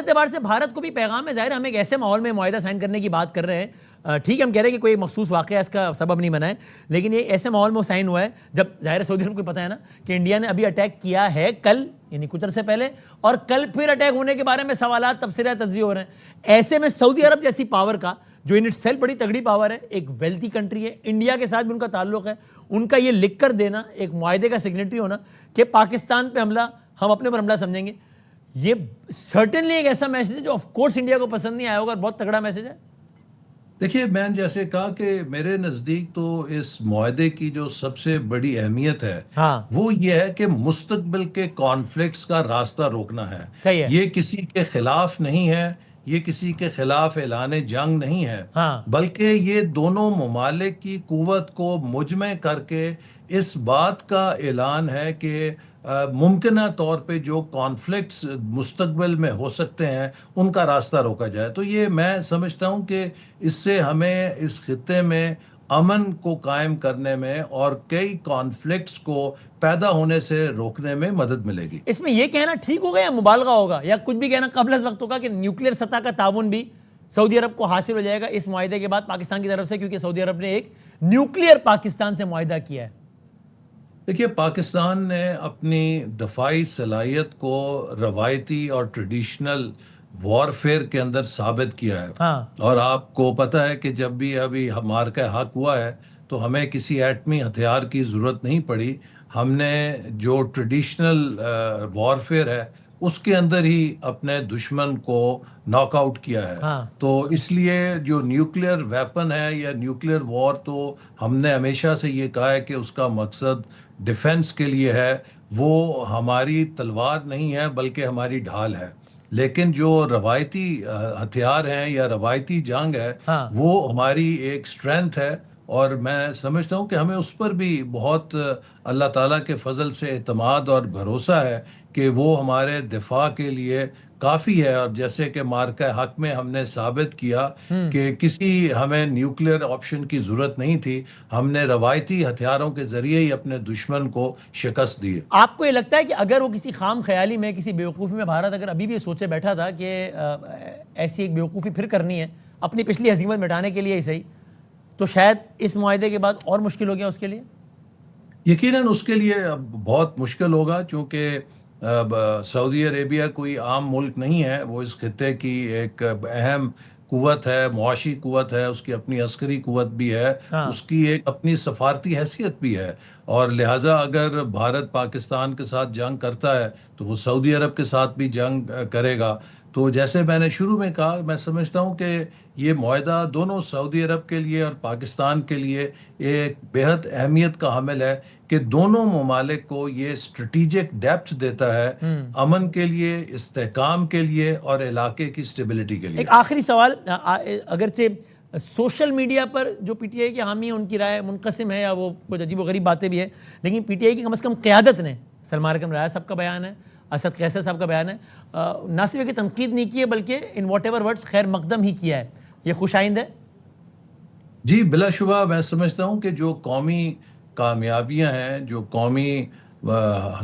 اعتبار سے بھارت کو بھی پیغام ہے، ظاہر ہم ایک ایسے ماحول میں معاہدہ سائن کرنے کی بات کر رہے ہیں، ٹھیک ہے ہم کہہ رہے ہیں کہ کوئی مخصوص واقعہ اس کا سبب نہیں بنا ہے، لیکن یہ ایسے ماحول میں سائن ہوا ہے جب ظاہر سعودی عرب کو پتہ ہے نا کہ انڈیا نے ابھی اٹیک کیا ہے کل، یعنی کچھ عرصے پہلے، اور کل پھر اٹیک ہونے کے بارے میں سوالات تبصرہ تجزیے ہو رہے ہیں۔ ایسے میں سعودی عرب جیسی پاور کا جو ان اٹ سیلف بڑی تگڑی پاور ہے، ایک ویلتھی کنٹری ہے، انڈیا کے ساتھ بھی ان کا تعلق ہے، ان کا یہ لکھ کر دینا، ایک معاہدے کا سگنیٹری ہونا کہ پاکستان پہ حملہ ہم اپنے پر حملہ سمجھیں گے، یہ سرٹنلی ایک ایسا میسج ہے جو آف کورس انڈیا کو پسند نہیں آیا ہوگا اور بہت تگڑا میسج ہے۔ دیکھیے میں نے جیسے کہا کہ میرے نزدیک تو اس معاہدے کی جو سب سے بڑی اہمیت ہے ہاں وہ یہ ہے کہ مستقبل کے کانفلکٹس کا راستہ روکنا ہے۔ صحیح ہے۔ یہ کسی کے خلاف نہیں ہے، یہ کسی کے خلاف اعلان جنگ نہیں ہے، ہاں بلکہ یہ دونوں ممالک کی قوت کو مجمع کر کے اس بات کا اعلان ہے کہ ممکنہ طور پہ جو کانفلکٹس مستقبل میں ہو سکتے ہیں ان کا راستہ روکا جائے۔ تو یہ میں سمجھتا ہوں کہ اس سے ہمیں اس خطے میں امن کو قائم کرنے میں اور کئی کانفلکٹس کو پیدا ہونے سے روکنے میں مدد ملے گی۔ اس میں یہ کہنا ٹھیک ہوگا یا مبالغہ ہوگا یا کچھ بھی کہنا قبل از وقت ہوگا کہ نیوکلیر سطح کا تعاون بھی سعودی عرب کو حاصل ہو جائے گا اس معاہدے کے بعد پاکستان کی طرف سے، کیونکہ سعودی عرب نے ایک نیوکلیر پاکستان سے معاہدہ کیا ہے؟ دیکھیے پاکستان نے اپنی دفاعی صلاحیت کو روایتی اور ٹریڈیشنل وارفیئر کے اندر ثابت کیا ہے، ہاں اور آپ کو پتہ ہے کہ جب بھی ابھی مارکہ حق ہوا ہے تو ہمیں کسی ایٹمی ہتھیار کی ضرورت نہیں پڑی، ہم نے جو ٹریڈیشنل وارفیئر ہے اس کے اندر ہی اپنے دشمن کو ناک آؤٹ کیا ہے۔ ہاں تو اس لیے جو نیوکلیر ویپن ہے یا نیوکلیر وار، تو ہم نے ہمیشہ سے یہ کہا ہے کہ اس کا مقصد ڈیفنس کے لیے ہے، وہ ہماری تلوار نہیں ہے بلکہ ہماری ڈھال ہے۔ لیکن جو روایتی ہتھیار ہیں یا روایتی جنگ ہے ہاں وہ ہماری ایک سٹرینتھ ہے، اور میں سمجھتا ہوں کہ ہمیں اس پر بھی بہت اللہ تعالیٰ کے فضل سے اعتماد اور بھروسہ ہے کہ وہ ہمارے دفاع کے لیے کافی ہے۔ اور جیسے کہ مارکہ حق میں ہم نے ثابت کیا کہ کسی ہمیں نیوکلیر آپشن کی ضرورت نہیں تھی، ہم نے روایتی ہتھیاروں کے ذریعے ہی اپنے دشمن کو شکست دی۔ آپ کو یہ لگتا ہے کہ اگر وہ کسی خام خیالی میں، کسی بیوقوفی میں بھارت اگر ابھی بھی سوچے بیٹھا تھا کہ ایسی ایک بیوقوفی پھر کرنی ہے اپنی پچھلی ہزیمت مٹانے کے لیے ہی صحیح، تو شاید اس معاہدے کے بعد اور مشکل ہو گیا اس کے لیے؟ یقیناً اس کے لیے اب بہت مشکل ہوگا، چونکہ سعودی عربیہ کوئی عام ملک نہیں ہے، وہ اس خطے کی ایک اہم قوت ہے، معاشی قوت ہے، اس کی اپنی عسکری قوت بھی ہے، ہاں اس کی ایک اپنی سفارتی حیثیت بھی ہے، اور لہٰذا اگر بھارت پاکستان کے ساتھ جنگ کرتا ہے تو وہ سعودی عرب کے ساتھ بھی جنگ کرے گا۔ تو جیسے میں نے شروع میں کہا، میں سمجھتا ہوں کہ یہ معاہدہ دونوں سعودی عرب کے لیے اور پاکستان کے لیے ایک بہت اہمیت کا حامل ہے کہ دونوں ممالک کو یہ اسٹریٹجک ڈیپتھ دیتا ہے امن کے لیے، استحکام کے لیے اور علاقے کی اسٹیبلٹی کے لیے۔ ایک آخری سوال، اگرچہ سوشل میڈیا پر جو پی ٹی آئی کے حامی ہیں ان کی رائے منقسم ہے یا وہ کچھ عجیب و غریب باتیں بھی ہیں، لیکن پی ٹی آئی کی کم از کم قیادت نے، سلمان اکرم رائع صاحب کا بیان ہے، اسد قیصر صاحب کا بیان ہے، نہ صرف کہ تنقید نہیں کی ہے بلکہ ان واٹ ایور ورڈز خیر مقدم ہی کیا ہے، یہ خوش آئند ہے؟ جی بلا شبہ میں سمجھتا ہوں کہ جو قومی کامیابیاں ہیں، جو قومی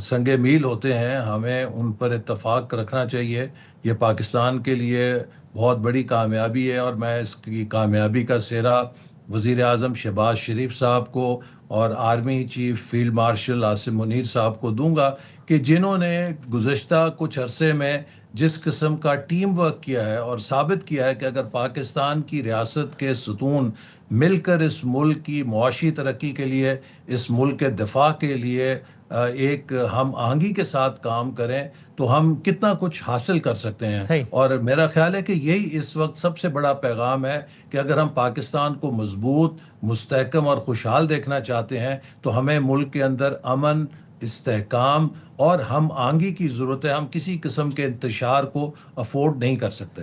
سنگ میل ہوتے ہیں، ہمیں ان پر اتفاق رکھنا چاہیے۔ یہ پاکستان کے لیے بہت بڑی کامیابی ہے، اور میں اس کی کامیابی کا سہرا وزیر اعظم شہباز شریف صاحب کو اور army chief field marshal Asim Munir صاحب کو دوں گا کہ جنہوں نے گزشتہ کچھ عرصے میں جس قسم کا ٹیم ورک کیا ہے اور ثابت کیا ہے کہ اگر پاکستان کی ریاست کے ستون مل کر اس ملک کی معاشی ترقی کے لیے، اس ملک کے دفاع کے لیے ایک ہم آہنگی کے ساتھ کام کریں تو ہم کتنا کچھ حاصل کر سکتے ہیں۔ صحیح۔ اور میرا خیال ہے کہ یہی اس وقت سب سے بڑا پیغام ہے کہ اگر ہم پاکستان کو مضبوط، مستحکم اور خوشحال دیکھنا چاہتے ہیں تو ہمیں ملک کے اندر امن، استحکام اور ہم آہنگی کی ضرورت ہے۔ ہم کسی قسم کے انتشار کو افورڈ نہیں کر سکتے۔